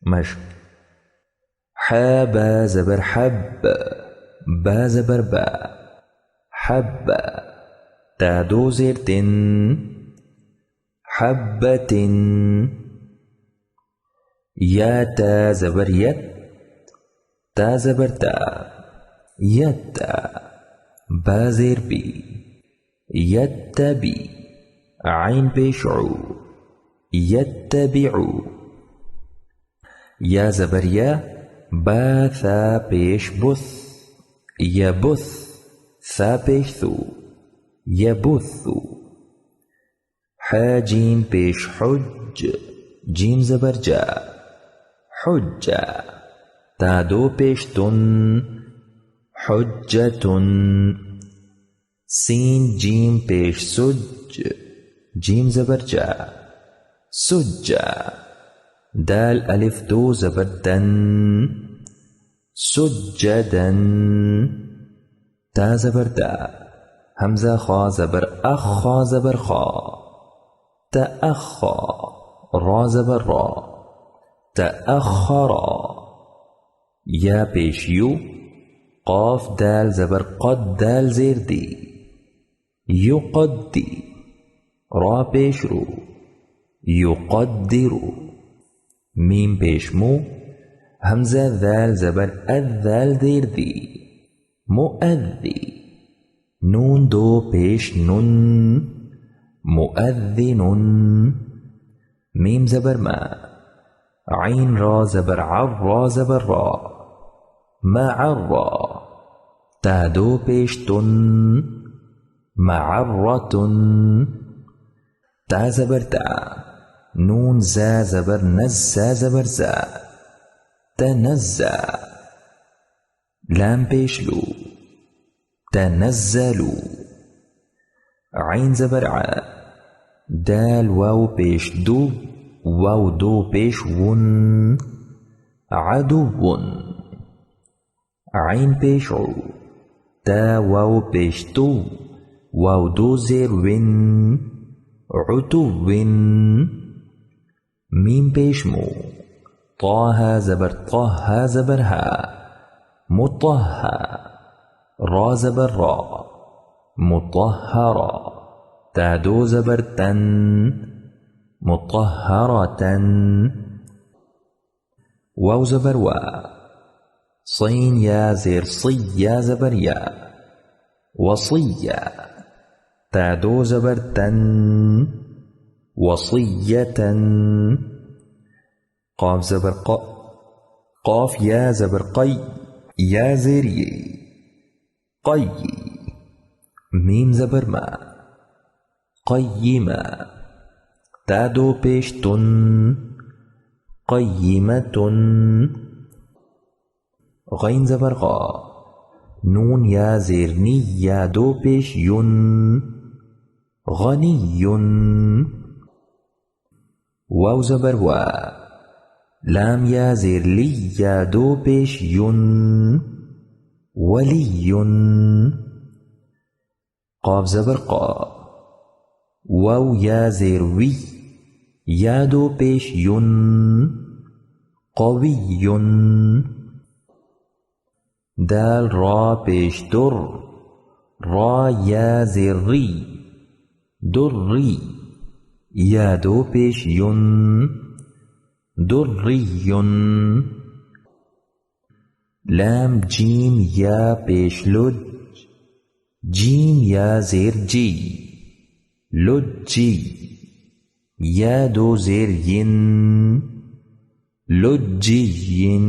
مشق. ح با زبر حب، با زبر با، حب. تا دو زیر تن، حبة. یا تا زبر یت، تا زبر تا، یت. با زیر بی، یتبی. عین پیش عو، یتبعو. یا زبر یا، با ثا پیش بث، یبث. ثا پیش ثو، یبثو. ح جیم پیش حج، جیم زبر جا، حجا. تا دو پیش تن، حجتن. سین جیم پیش سج، جیم زبر جا، سجا. دال الف دو زبر دن، سجدن. تا زبر دا، همزة خا زبر أخ، خا زبر خا، تأخى. را زبر را، تأخرا. یا پیش یو، قاف دال زبر قد، دال زیر دی، یقدی. را پیش رو، یقدرو. میم پیش مو، همزة ذال زبر أذ، ذال زیر دی، مؤذی. نون دو پیش نن، مؤذن. میم زبر ما، عین را زبر عر، را زبر را، معرا. تا دو پیش تن، معرتن. تا زبر تا، نون زا زبر نز، زا زبر زا، تنزا. لام پیش لو، تنزلو. عین زبر ع، دال واو پیش دو، واو دو پیش ون، عدو. عین پیش عو، تا واو پیش تو، واو دو زیر ون، عتو. میم پیش مو، طه زبر طه، ها زبر ها، مطهى. را زبر را، مطهرا. تا دو زبر تن، مطهرة. واو زبر وا، صين يا زير صي، يا زبر يا، وصيا. تا دو زبر تن، وصية. قاف زبر ق، قاف يا زبر قي، يا زير ي، قي. میم زبر ما، قیما. تا دو پیش تن، قیمتن. غین زبر غا، نون یا زیر نی، یا دو پیش ین، غنیون. واو زبر وا، لام یا زیر لی، یا دو پیش ین، ولیون. قاف زبر قا، واو یا زیر وی، یا دو پیش ین، قویون. دال را پیش در، را یا زیر ری، دری. یا دو پیش ین، دریون. لام جیم یا پیش لج، جیم یا زیر جی، لجی. یا دو زیر ین، لجیین.